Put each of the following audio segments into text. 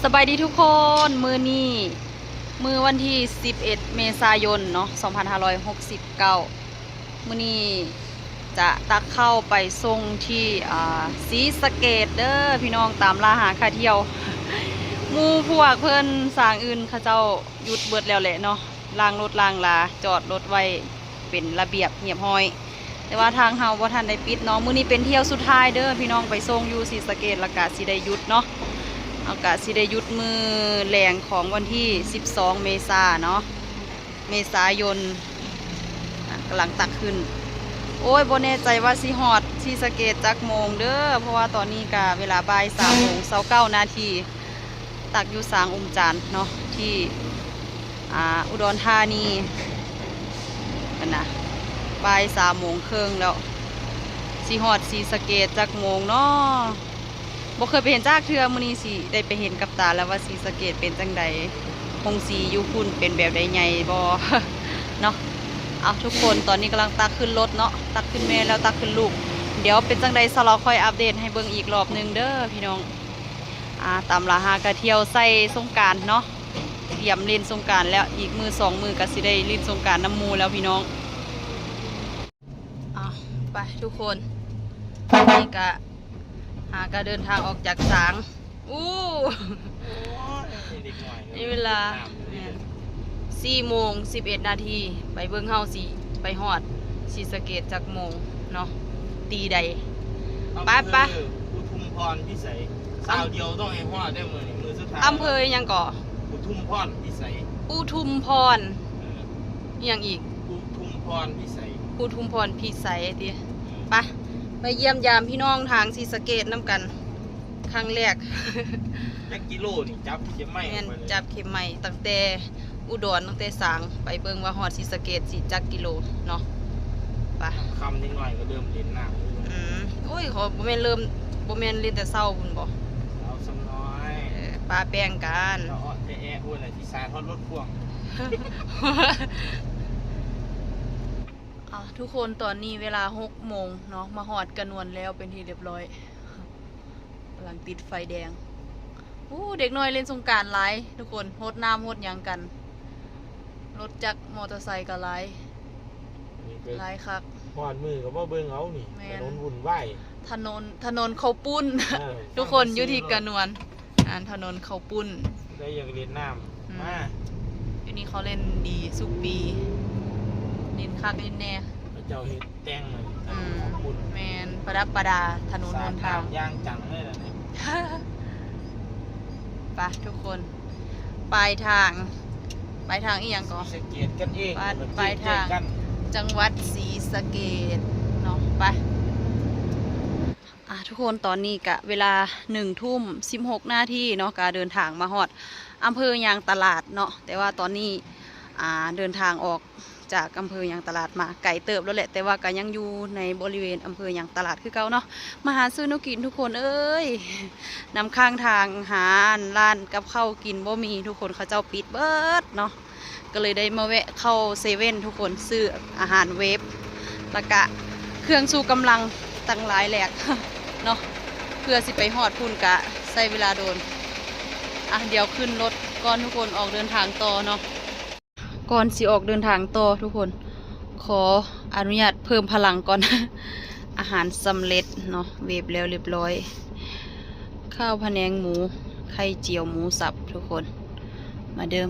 สบายดีทุกคนมือนี้มือวันที่11เมษายนเนาะ2569มือนี้จะตักเข้าไปส่งที่ศรีสะเกษเด้อพี่น้องตามล่าหาค่าเที่ยวหมู่พวกเพิ่นสร้างอื่นเขาเจ้าหยุดเบิดแล้วแหละเนาะล้างรถล้างลาจอดรถไว้เป็นระเบียบเงียบห้อยแต่ว่าทางเฮาบ่ทันได้ปิดเนาะมื้อนี้เป็นเที่ยวสุดท้ายเด้อพี่น้องไปส่งอยู่ศรีสะเกษแล้วก็สิได้หยุดเนาะอากาศสิได้หยุดมือแรงของวันที่12เมษายนเนาะเมษายนกำลังตักขึ้นโอ้ยบ่แน่ใจว่าสิฮอดศรีสะเกษจักโมงเด้อเพราะว่าตอนนี้ก็เวลาบ่าย3:29 น.ตักอยู่สางอุมจันทร์เนาะที่อุดรธานีกันนะบ่าย3:30แล้วสิฮอดศรีสะเกษจักโมงเนาะบ่เคยไปเห็นจากเทื่อมื้อนี้สิได้ไปเห็นกับตาแล้วว่าศรีสะเกษเป็นจังใดคงสีอยู่พุ่นเป็นแบบใดใหญ่บ่ เนาะเอาทุกคนตอนนี้กำลังตักขึ้นรถเนาะตักขึ้นแม่แล้วตักขึ้นลูกเดี๋ยวเป็นจังใดสเราค่อยอัปเดตให้เบิ่งอีกรอบนึงเด้อพี่น้องตามลาหากระเที่ยวใส่สงกรานต์เนาะเตรียมเล่นสงกรานต์แล้วอีกมือ2 มือก็สิได้เล่นสงกรานต์น้ำมูแล้วพี่น้องไปทุกคนนี่ก็เดินทางออกจากสางนี่เวลา4:11 น.ไปเบิ่งเฮาสิไปฮอดศรีสะเกษจักโมงเนาะตีใดไปอุทุมพรพิสัยสาวเดียวต้องให้ฮอดได้มือสุดท้ายอำเภอยังก่ออุทุมพรพิสัยอุทุมพรยังอีกอุทุมพรพิสัยอุทุมพรพิสัยติไปเยี่ยมยามพี่น้องทางศรีสะเกษน้ำกันครั้งแรกจักกิโลนี่จับเข็มไม้จับเข็มไม้ตั้งแต่อุดรตั้งแต่สางไปเบิ่งว่าฮอดศรีสะเกษสิจักกิโลเนาะไปคำนิดหน่อยก็เริ่มเล่นน้ำโอ้ยขอบ่แม่นเริ่มบ่แม่นเล่นแต่เช้าพุ่นบ่เอาสำน้อยปลาแป้งกันเราอ้อ้วนอะไรที่ซาทอดรถพ่วงทุกคนตอนนี้เวลา6 โมงเนาะมาฮอดกระนวนแล้วเป็นที่เรียบร้อยกำลังติดไฟแดงเด็กน้อยเล่นสงกรานต์หลายทุกคนโหดน้ำโหดหยังกันรถจักรมอเตอร์ไซค์ก็หลายคักฮอดมือกับว่าเบิ่งเอานี่ถนนวุ่นวายถนนเขาปุ้น ทุกคนอยู่ที่กระนวนถนนเขาปุ้นได้อยากเล่นน้ำมาอยู่นี่เขาเล่นดีสุกปีเล่นคักเล่นแน่เจ้าเฮ็ดแต่งเลยแมนประดับประดาถนนหนทางย่างจังเลยนะนี่ไปทุกคนปลายทางอีกอย่างก่อนศรีสะเกษกันเองปลายทางจังหวัดศรีสะเกษเนาะไปทุกคนตอนนี้กะเวลา1:16 นาทีเนาะการเดินทางมาฮอดอำเภอยางตลาดเนาะแต่ว่าตอนนี้เดินทางออกจากอำเภอยางตลาดมาไกลเติบแล้วแหละแต่ว่าก็ยังอยู่ในบริเวณอำเภอยางตลาดคือเก่าเนาะมาหาซื้อแนวกินทุกคนเอ้ยนำข้างทางหาร้านกับข้าวกินบ่มีทุกคนเขาเจ้าปิดเบิดเนาะก็เลยได้มาแวะเข้าเซเว่นทุกคนซื้ออาหารเวฟแล้วก็เครื่องชูกำลังตั้งหลายแหลกเนาะเพื่อสิไปฮอดพุ่นกะใช้เวลาโดนเดี๋ยวขึ้นรถก่อนทุกคนออกเดินทางต่อเนาะก่อนสิออกเดินทางต่อทุกคนขออนุญาตเพิ่มพลังก่อน อาหารสำเร็จเนาะเวฟแล้วเรียบร้อยข้าวพะแนงหมูไข่เจียวหมูสับทุกคนมาเด้อ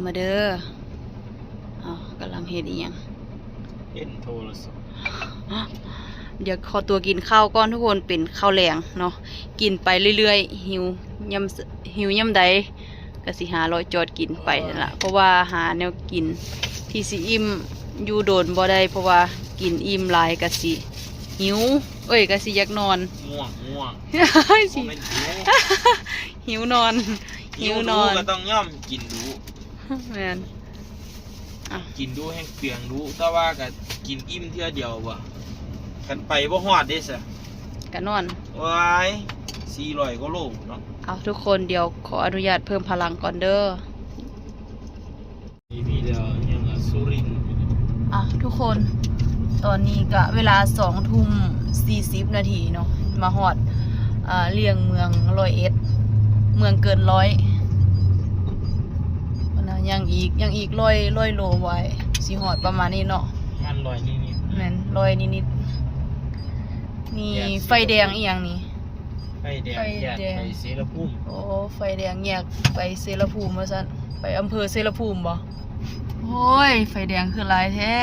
กำลังเฮ็ดอีหยังเห็นโทรศัพท์เดี๋ยวขอตัวกินข้าวก่อนทุกคนเป็นข้าวแรงเนาะกินไปเรื่อยๆหิวยำใดก็สิหารอยจอดกินไปนั่นล่ะเพราะว่าหาแนวกินที่สิอิ่มอยู่โดนบ่ได้เพราะว่ากินอิ่มหลายก็สิหิวก็สิอยากนอนง่วงสิหิวนอนก็ต้องย่อมกินดูแม่นกินดูแห้งเปียงดูแต่ว่าก็กินอิ่มเทื่อเดียวบ่กันไปบ่ฮอดเด้ซะก็นอนว้าย400 กว่าโลเนาะทุกคนเดี๋ยวขออนุญาตเพิ่มพลังก่อนเด้อมีเดียวยังสุรินทร์ทุกคนตอนนี้ก็เวลา2:40 นาทีเนาะมาฮอดเลี่ยงเมือง101เมืองเกิน100 ยังอีกร้อยโลไว้สิฮอดประมาณนี้เนาะ มันลอยนิด แม่นร้อยนิดๆนี่ไฟแดงอีหยังนี่ ๆไฟแดงแยกไปเสรภูมิ โอ้ไฟแดงแยกไปเสรภูมิว่าซั่นไปอำเภอเสรภูมิบ่โอ้ยไฟแดงคือหลายแท้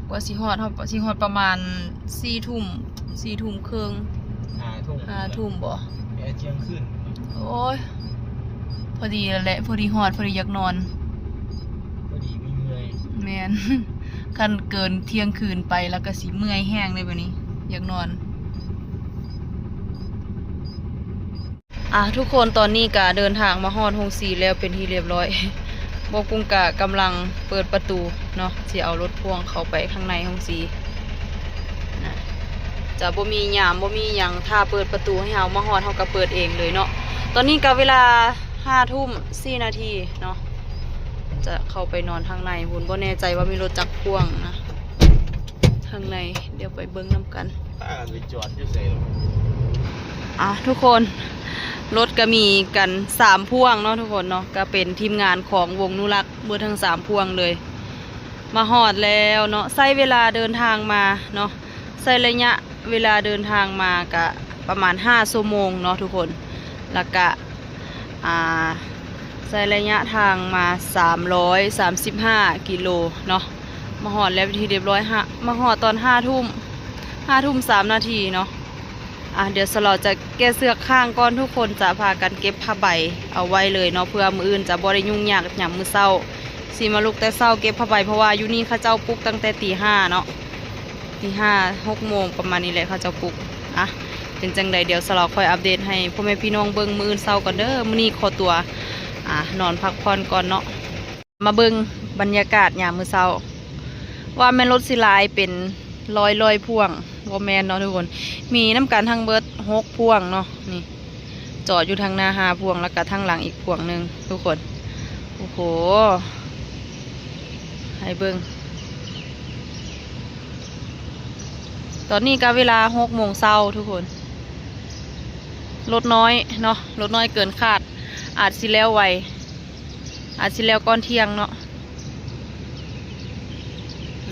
กว่าสิฮอดประมาณ4 ทุ่มครึ่ง 5 ทุ่มบ่ แอร์เที่ยงคืน โอ้ยพอดีแล้วแหละพอดีฮอดพอดีอยากนอน พอดีไม่เมื่อย แม่น คันเกินเที่ยงคืนไปแล้วก็สิเมื่อยแห้งเลยบัดนี้อยากนอนทุกคนตอนนี้ก็เดินทางมาฮอดโรงสีแล้วเป็นที่เรียบร้อย บ่กุ้งกะกำลังเปิดประตูเนาะสิเอารถพ่วงเข้าไปข้างในโรงสีนะจะบ่มีหยามบ่มีหยังถ้าเปิดประตูให้เฮามาฮอดเฮาก็เปิดเองเลยเนาะตอนนี้ก็เวลา 5 ทุ่ม 4 นาทีเนาะจะเข้าไปนอนข้างในหุ่นบ่แน่ใจว่ามีรถจักรพ่วงนะข้างในเดี๋ยวไปเบิ่งนํกัน ป้าไปจอดอยู่ไสหรอ ทุกคนรถก็มีกัน3 พ่วงเนาะทุกคนเนาะก็เป็นทีมงานของวงนุรักษ์เมื่อทั้ง3 พ่วงเลยมาฮอดแล้วเนาะใช้เวลาเดินทางมาเนาะใช้ระยะเวลาเดินทางมาก็ประมาณ5 ชั่วโมงเนาะทุกคนแล้วก็ใช้ระยะทางมา335 กิโลเนาะมาฮอดแล้วทีเรียบร้อยมาฮอดตอน5 ทุ่ม 3 นาทีเนาะเดี๋ยวเราจะแก้เสือกข้างก่อนทุกคนจะพากันเก็บผ้าใบเอาไว้เลยเนาะเพื่อมืออื่นจะบ่ได้ยุ่งยากหยามมือเศร้าสีมาลุกแต่เศร้าเก็บผ้าใบเพราะว่าอยู่นี่เขาเจ้าปลุกตั้งแต่ตี 5เนาะตี 5 6 โมงประมาณนี้แหละเขาเจ้าปลุกเป็นจังใดเดี๋ยวเราค่อยอัปเดตให้พ่อแม่พี่น้องเบิ่งมืออื่นเศร้าก่อนเด้อมื้อนี้ขอตัวนอนพักผ่อนก่อนเนาะมาเบิ่งบรรยากาศยามมื้อเช้าว่าแม่นรถสิหลายเป็นร้อยพ่วงบ่แม่นเนาะทุกคนมีน้ำกันทั้งเบิด6 พ่วงเนาะนี่จอดอยู่ทางหน้า5 พ่วงแล้วก็ทางหลังอีกพ่วงหนึงทุกคนโอ้โหให้เบิ่งตอนนี้ก็เวลา6 โมงเช้าทุกคนรถน้อยเนาะรถน้อยเกินคาดอาจสิแล้วไวอาจสิแล้วก่อนเที่ยงเนาะ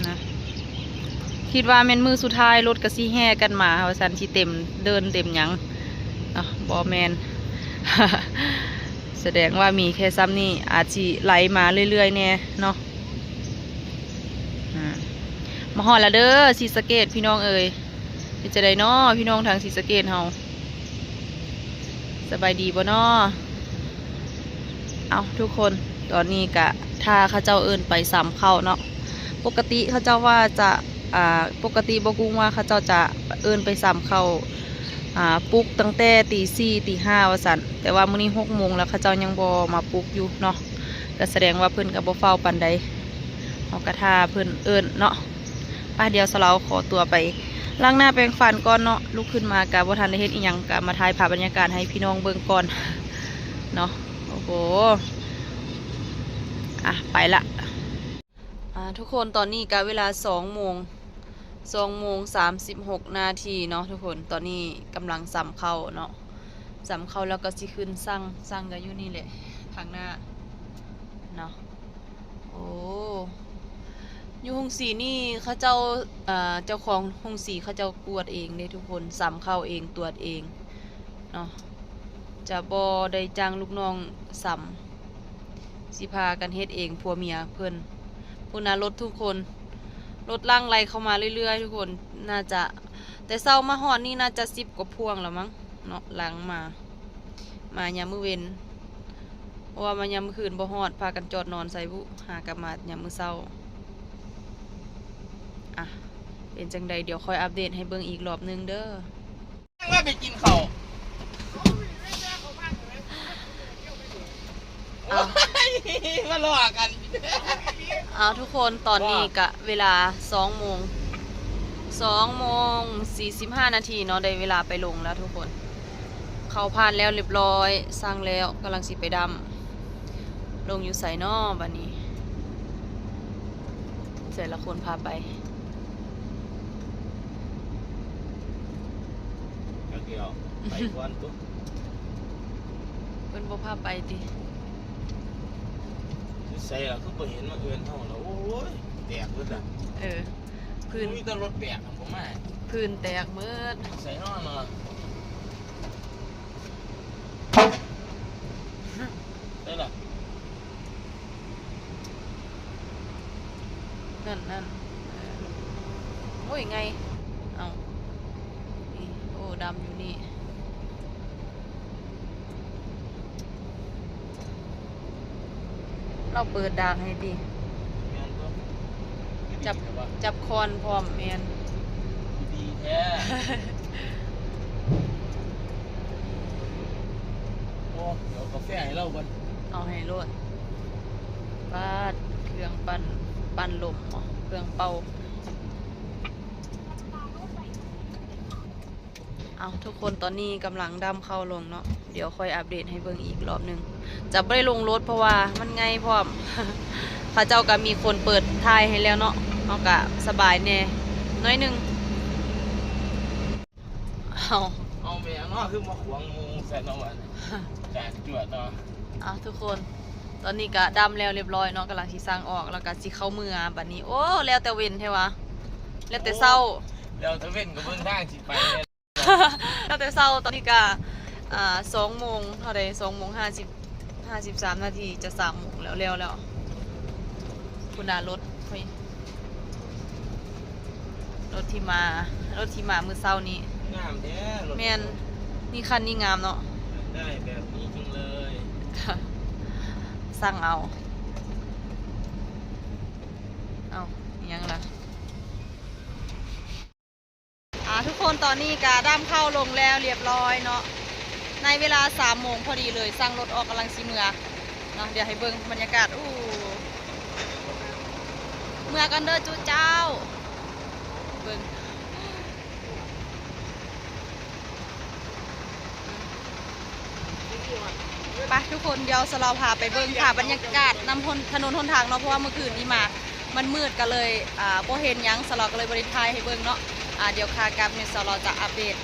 นะคิดว่าแม่นมือสุดท้ายรถก็สิแห่กันมาว่าซั่นสิเต็มเดินเต็มหยังบ่แม่น แสดงว่ามีแค่ซ้ำนี่อาจสิไหลมาเรื่อยๆแน่เนาะมาฮอดแล้วเด้อศรีสะเกษพี่น้องเอ่ยเป็นจังได๋น้อพี่น้องทางศรีสะเกษเฮาสบายดีบ่น้อทุกคนตอนนี้กะถ้าเขาเจ้าเอิ้นไปซ้ำเข้าเนาะปกติเขาเจ้าว่าจะปกติบ่กุ้งว่าเขาเจ้าจะเอิ้นไปซ้ำเข้าปลุกตั้งแต่ตี 4 ตี 5ว่าซั่นแต่ว่ามื้อนี้6 โมงแล้วเขาเจ้ายังบ่มาปลุกอยู่เนาะก็แสดงว่าเพิ่นก็บ่เฝ้าปานใดเฮาก็ท่าเพิ่นเอิ้นเนาะเดี๋ยวเราขอตัวไปล้างหน้าแปรงฟันก่อนเนาะลุกขึ้นมากะบ่ทันได้เฮ็ดอีหยังกะมาถ่ายภาพบรรยากาศให้พี่น้องเบิ่งก่อนเนาะโอ้โหไปละทุกคนตอนนี้กะเวลา2 โมง 36 นาทีเนาะทุกคนตอนนี้กำลังสำเข้าเนาะสำเข้าแล้วก็สิขึ้นสั่งกันอยู่นี่แหละข้างหน้าเนาะโอ้อยู่โรงสีนี่เขาเจ้าเจ้าของโรงสีเขาเจ้ากวดเองเด้ทุกคนสำเข้าเองตรวจเองเนาะจะบ่ได้จ้างลูกน้องสำสิพากันเฮ็ดเองผัวเมียเพิ่นพุ่นน่ะรถทุกคนรถล่างไรเข้ามาเรื่อยๆทุกคนน่าจะแต่เช้ามาฮอดนี่น่าจะ10 กว่าพวงแล้วมั้งเนาะหลังมายามมื้อเว้นเพราะว่ามายามมื้อคืนบ่ฮอดพากันจอดนอนใส่บุหากลับมายามมื้อเช้าเป็นจังใดเดี๋ยวค่อยอัปเดตให้เบิ่งอีกรอบนึงเด้อว่าไปกินข้าวมาล้อกันทุกคนตอนนี้กะเวลา2 โมง 45 นาทีเนาะได้เวลาไปลงแล้วทุกคนเขาผ่านแล้วเรียบร้อยสร้างแล้วกำลังสิไปดำลงอยู่ไสนอบัดนี้เสร็จละคนพาไป แล้วไปก่อนตุ๊ เพิ่นบ่พาไปติ ใส่แล้วคือบ่เห็นมาเอื่นเฮาแล้วโอ้ยแตกเบิดอ่ะ พื้น มีแต่รถแบกอะผมมา พื้นแตกหมืด ใส่นอนเนาะได้ล่ะ นั่นโอ้ยไงเอานี่โอ้ดำอยู่นี่เราเปิดดางให้ดี แม่นตัว จับ ดีแต่ว่า จับคอนพร้อมแมน ดีแท้โอ้เดี๋ยวกาแฟให้เราก่อน เอาให้รดปาดเครื่องปั่นลมเหรอเครื่องเป่าเอาทุกคนตอนนี้กำลังดำเข้าลงเนาะเดี๋ยวค่อยอัปเดตให้เบิ่งอีกรอบหนึงจะไม่ได้ลงรถเพราะว่ามันไงพร้อม พระเจ้าก็มีคนเปิดทายให้แล้วเนาะเอากะสบายแน่น้อยหนึงเอา เอาแม่เนาะคือมาขวางหมูใส่เนาะวันแจกจวดเนาะ เอาทุกคนตอนนี้ก็ดำแล้วเรียบร้อยเนาะกำลังสิสร้างออกแล้วก็สิเข้าเมืองบัดนี้โอ้แล้วแต่เว้นใช่วะแล้วแต่เศร้า แล้วตะเว้นกับเบิ่งทางสิไปเนี่ย แล้วแต่เศร้าตอนนี้ก็2 โมงเท่าใด2:53 นาทีจะ3 โมงแล้วคุณรถเฮ้ยรถที่มามื้อเช้านี้ งามแท้รถ แม่นนี่คันนี้งามเนาะ ได้แบบนี้จริงเลย สั่งเอาอิหยังล่ะทุกคนตอนนี้กาด้ามเข้าลงแล้วเรียบร้อยเนาะในเวลา3 โมงพอดีเลยสั่งรถออกกำลังสิเมือเนาะเดี๋ยวให้เบิ่งบรรยากาศเมือกันเด้อจูเจ้าเบิ่งไปทุกคนเดี๋ยวสลอพาไปเบิ่งค่ะบรรยากาศนำถนนหนทางเนาะเพราะว่าเมื่อคืนนี้มามันมืดกันเลยบ่เห็นหยังสลอก็เลยบริทายให้เบิ่งเนาะเดี๋ยวคากลับเนี่ยสลอจะอัปเดต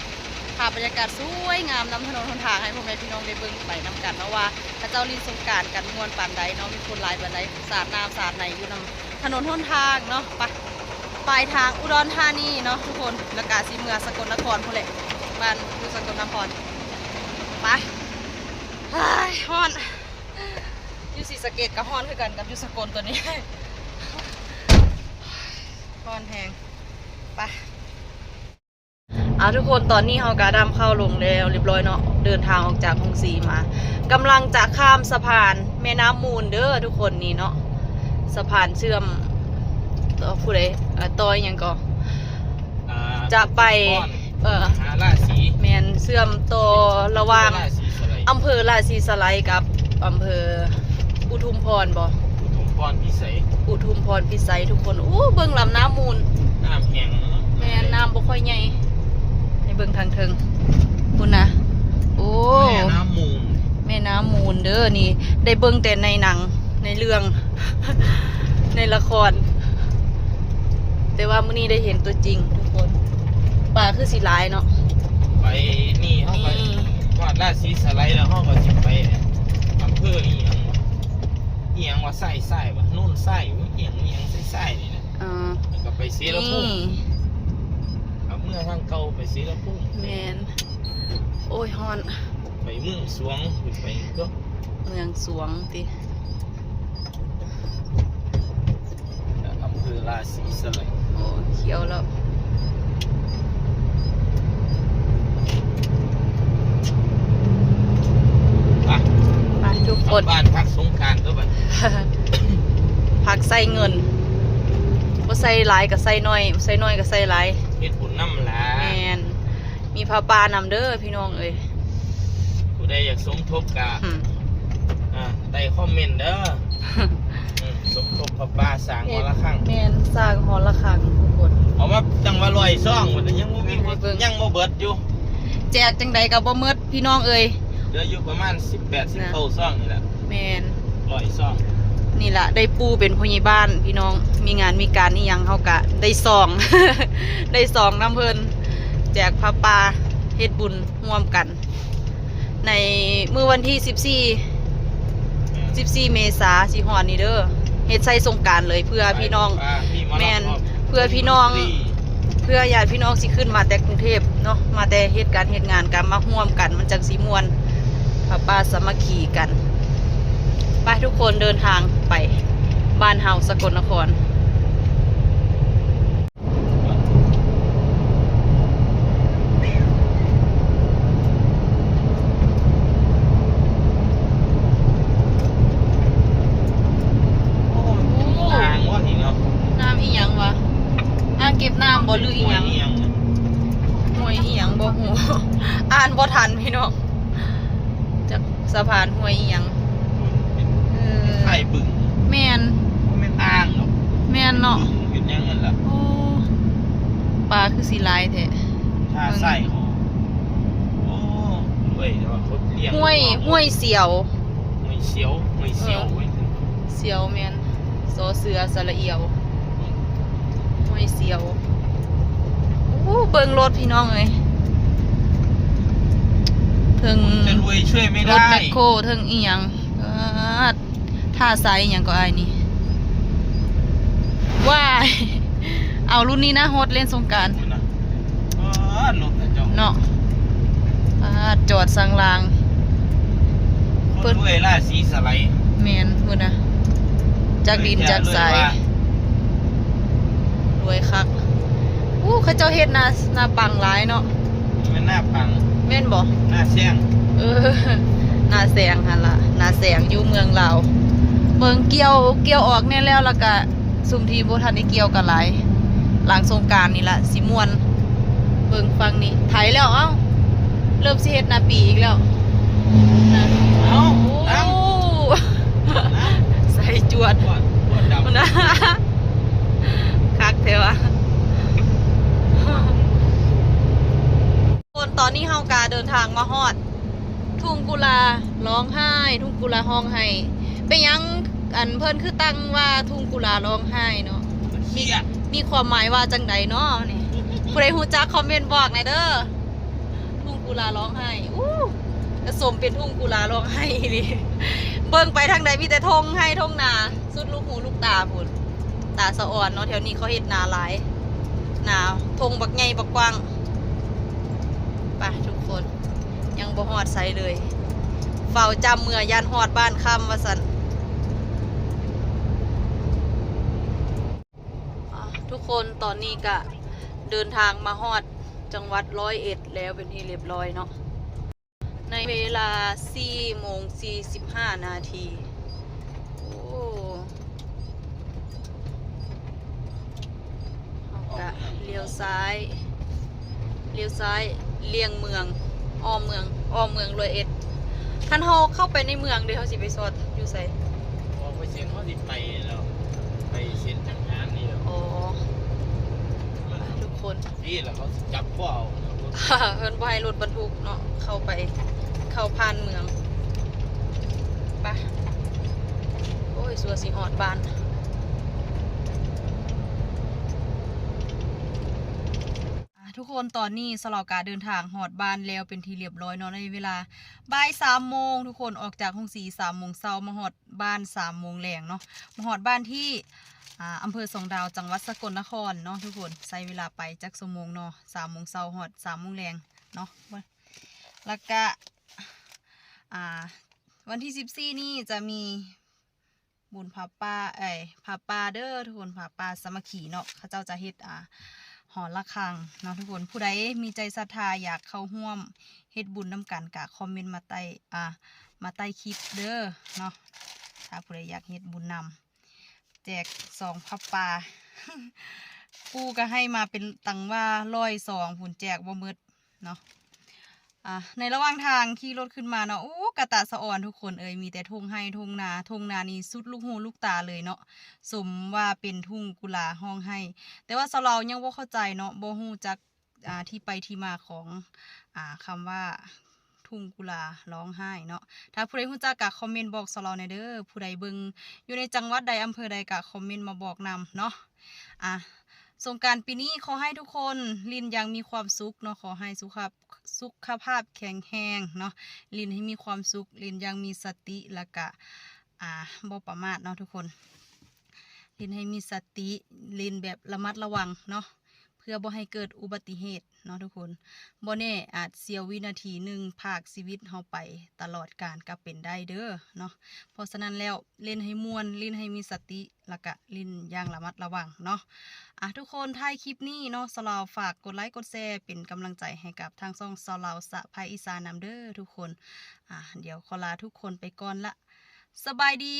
ภาพบรรยากาศสวยงามนำถนนหนทางให้พ่อแม่พี่น้องได้เบิ่งไปนำกันเนาะว่าพระเจ้าลินสงกรานต์กันม่วนปานใดเนาะมีคนหลายปานใดสาดน้ำสาดไหนอยู่นำถนนหนทางเนาะไปปลายทางอุดรธานีเนาะทุกคนแล้วก็สิเมืองสกลนครพุ่นแหละบ้านอยู่สกลนครไปฮ้อนอยู่ศรีสะเกษกับฮ้อนคือกันกับอยู่สกลตัวนี้ ฮ้อนแหงไปทุกคนตอนนี้เฮากาดำเข้าลงแล้วเรียบร้อยเนาะเดินทางออกจากกรุงศรีมากำลังจะข้ามสะพานแม่น้ำมูลเด้อทุกคนนี่เนาะสะพานเชื่อมต่อผู้ใดต่ออหยังก็จะไปหาราศี แมนเชื่อมต่อระหว่าง ราศีสไลด์ อำเภอราศีสไลด์กับอำเภออุทุมพรบ่ อุทุมพรพิเศษ อุทุมพรพิสัยทุกคนเบิ่งลำน้ำมูล น้ำแห้ง แม่น้ำบ่ค่อยใหญ่ให้เบิ่งทางเทิงคุณนะโอ้ แม่น้ำมูล แม่น้ำมูลเด้อนี่ได้เบิ่งแต่ในหนังในเรื่อง ในละคร แต่ว่ามื้อนี้ได้เห็นตัวจริงทุกคนป่าคือสิหลายเนาะ ไปนี่เขาไปวาดราศีสไลด์แล้วเขาก็จะไปอำเภออีหยังว่าไส้วะนู่นไส้เอียงไส้นี่นะแล้วก็ไปเสรภูมิเอาเมื่อทางเก่าไปเสรภูมิ แมนโอ้ยฮ้อน ไปเมืองสวงไปก็ เมืองสวงติ อำเภอราศีสไลด์ โอ้เขียวแล้วไปทุกคน บ้านพักสงกรานต์ตัวบัด ผักใส่เงินบ่ใส่หลายก็ใส่น้อยใส่น้อยก็ใส่หลาย เฮ็ดบุญน้ำหลา แมนมีผ้าป่านำเด้อพี่น้องเอ้ย ผู้ใดอยากสมทบกะได้คอมเมนต์เด้อสมทบพระป่าสร้างหอละครั้ง แมนสร้างหอละครั้งทุกคน เอามาจังว่า100ซ่องมันยังบ่มียังบ่เบิดอยู่ แจกจังใดก็บ่หมดพี่น้องเอ้ย เหลืออยู่ประมาณ18-19ซ่องนี่แหละ แมน 100ซ่อง นี่ล่ะได้ปูเป็นผู้ใหญ่บ้านพี่น้องมีงานมีการนี่ยังเฮากะได้ซอง ได้ซองน้ำเพิ่นแจกผ้าป่า เฮ็ดบุญร่วมกัน ในมื้อวันที่14 เมษายนสิฮอดนี่เด้อเฮ็ดใส่สงกรานต์เลยเพื่อพี่น้องแม่นเพื่อพี่น้องเพื่อญาติพี่น้องสิขึ้นมาแต่กรุงเทพเนาะมาแต่เฮ็ดการเฮ็ดงานกันมาร่วมกันมันจังสิม่วนพระป่าสามัคคีกันไปทุกคนเดินทางไปบ้านเฮาสกลนครเก็บน้ำบ่หรืออีหยังห้วยอีหยังบ่ฮู้อ่านบ่ทันพี่น้องจากสะพานห้วยอีหยังไข่บึ้งแม่นแม่นอ่างหรอกแม่นเนาะเป็นยังนั่นล่ะโอ้ปลาคือสิหลายแท้ถ้าใส่เขาโอ้เว้ยว่าเขาเลี้ยงห้วยเสียวห้วยเสียวเว้ยเสียวแม่นสอเสือสระเอียวห้วยเสียวโอ้เบิ่งรถพี่น้องเอ้ยถึงจะรวยช่วยไม่ได้รถแมคโครถึงอีหยังท่าไซอีหยังก็อายนี่ว้ายเอารุ่นนี้นะโฮดเล่นสงกรานต์เนาะจอดสังรางเปิดด้วยล่าสีสไลด์แมนพุ่นนะจากดินจากสายรวยคักเขาเจ้าเฮ็ดนาปังหลายเนาะมันหน้าปังแม่นบ่หน้าแซงหน้าแสงหั่นล่ะหน้าแสงอยู่เมืองลาวเบิ่งเกี่ยวออกแน่แล้วก็ซุมทีบ่ทันได้เกี่ยวกันหลายหลังสงกรานต์นี่ล่ะสิม่วนเบิ่งฟังนี่ไถแล้วเอ้าเริ่มสิเฮ็ดนาปีอีกแล้วนะเอ้าใส่จวดนะคักแท้ว่ะตอนนี้เฮากาเดินทางมาฮอดทุ่งกุลาร้องไห้ทุ่งกุลาห้องไห้เป็นยังอันเพิ่นคือตั้งว่าทุ่งกุลาร้องไห้เนาะมีความหมายว่าจังใดเนาะนี่ผู้ใดฮู้จักคอมเมนต์บอกหน่อยเด้อทุ่งกุลาร้องไห้กระสมเป็นทุ่งกุลาร้องไห้นี่เบิ่งไปทางใดมีแต่ทงให้ทงนาสุดลูกหูลูกตาพุ่นตาสะอ่อนเนาะแถวนี้เขาเฮ็ดนาหลายนาทงบักใหญ่บักกว้างไปทุกคนยังบ่ฮอดไสเลยเฝ้าจำเมื่อยันฮอดบ้านค่ำว่าซั่นทุกคนตอนนี้ก็เดินทางมาฮอดจังหวัด101แล้วเป็นที่เรียบร้อยเนาะในเวลา 4:45 นาทีโอ้ก็เลี้ยวซ้ายเลี่ยงเมืองอ้อมเมือง101คันเฮาเข้าไปในเมืองเดี๋ยวเฮาสิไปซอดอยู่ไสออกไปเส้นเฮาสิไปแล้วไปเส้นทางงานนี่แล้วอ๋อทุกคนนี่แหละเขาจับพวกเอาเพิ่นบ่ให้รถบรรทุกเนาะเข้าผ่านเมืองไปโอ้ยสัวสิฮอดบ้านทุกคนตอนนี้สลาวกาเดินทางฮอดบ้านแล้วเป็นที่เรียบร้อยเนาะในเวลาบ่าย 3 โมงทุกคนออกจากห้องสี3 โมงเช้ามาฮอดบ้าน3 โมงแรงเนาะมาฮอดบ้านที่อำเภอสองดาวจังหวัดสกลนครเนาะทุกคนใช้เวลาไปจักชั่วโมงเนาะ3 โมงเช้าฮอด3 โมงแรงเนาะแล้วก็วันที่14นี่จะมีบุญผาป่าเด้อทุกคนผาป่าสามัคคีเนาะเขาเจ้าจะเฮ็ดหอระฆังเนาะทุกคนผู้ใดมีใจศรัทธาอยากเข้าร่วมเฮ็ดบุญนำกันกะคอมเมนต์มาใต้คลิปเด้อเนาะถ้าผู้ใดอยากเฮ็ดบุญนำแจก2ผ้าป่าปูก็ให้มาเป็นตังว่า102ผุนแจกบ่หมดเนาะในระหว่างทางขี่รถขึ้นมาเนาะโอ้กระตาสะอ่อนทุกคนมีแต่ทุ่งไร่ทุ่งนานี่สุดลูกหูลูกตาเลยเนาะสมว่าเป็นทุ่งกุลาห้องไห้แต่ว่าเรายังบ่เข้าใจเนาะบ่ฮู้จักที่ไปที่มาของคำว่าทุ่งกุลาร้องไห้เนาะถ้าผู้ใดฮู้จักก็คอมเมนต์บอกเราในเด้อผู้ใดเบิ่งอยู่ในจังหวัดใดอำเภอใดก็คอมเมนต์มาบอกนำเนาะ สงกรานต์ปีนี้ขอให้ทุกคนลินยังมีความสุขเนาะขอให้สุขภาพแข็งแรงเนาะลินให้มีความสุขลินยังมีสติแล้วก็บ่ประมาทเนาะทุกคนลินให้มีสติลินแบบระมัดระวังเนาะเพื่อบ่ให้เกิดอุบัติเหตุเนาะทุกคนบ่แน่อาจเสียวินาทีหนึ่งพากชีวิตเฮาไปตลอดกาลก็เป็นได้เด้อเนาะเพราะฉะนั้นแล้วเล่นให้ม่วนเล่นให้มีสติแล้วก็ลินอย่างระมัดระวังเนาะทุกคนท้ายคลิปนี้เนาะสลาวฝากกดไลค์กดแชร์เป็นกำลังใจให้กับทางช่องสลาวสะพายอีสานนำเด้อทุกคนเดี๋ยวขอลาทุกคนไปก่อนละสบายดี